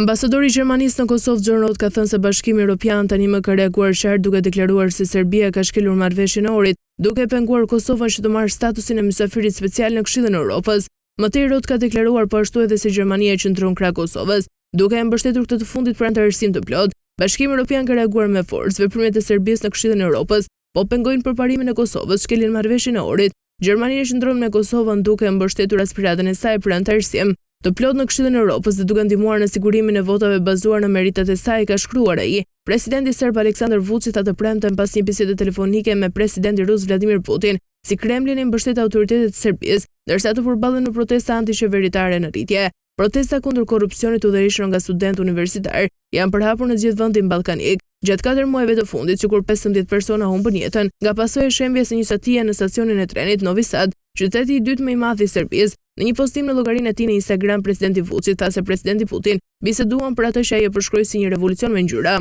Ambasadori i Gjermanisë në Kosovë John Roth ka thënë se Bashkimi Evropian tani më ka reaguar qartë duke deklaruar se Serbia ka shkelur marrëveshjen e Ohrit, duke penguar Kosovën që të marrë statusin e mysafirit special në Këshillin e Evropës. Më tej Roth ka deklaruar po ashtu edhe se Gjermania qëndron krah Kosovës, duke e mbështetur këtë të fundit për anëtarësim të plot. Bashkimi Evropian ka reaguar me forcë. Veprimet e Serbisë në Këshillin e Evropës po pengojnë përparimin e Kosovës, shkelin marrëveshjen e Ohrit. Gjermania qëndron me Kosovën duke mbështetur aspiratën e saj për anëtarësim të plot në Këshillin e Evropës dhe duke ndihmuar në sigurimin e votave bazuar në meritat e saj, ka shkruar ai. Presidenti serb Aleksandar Vučić atë premten pas një bisede telefonike me presidentin rus Vladimir Putin, si Kremlini mbështet autoritetet e Serbisë, ndërsa ato përballen në protesta antiqeveritare në rritje. Protesta kundër korrupsionit u dërishën nga studentë universitar janë përhapur në gjithë vendin ballkanik. Gjatë 4 muajve të fundit, sikur 15 persona humbën jetën nga pasojë e shembjes së një satije në stacionin e trenit Novi Sad, qyteti i dytë më i madh i Serbisë. Në një postim në llogarinë e tij në Instagram, presidenti Vučić tha se presidenti Putin biseduan për atë që ai e përshkroi si një revolucion me ngjyra.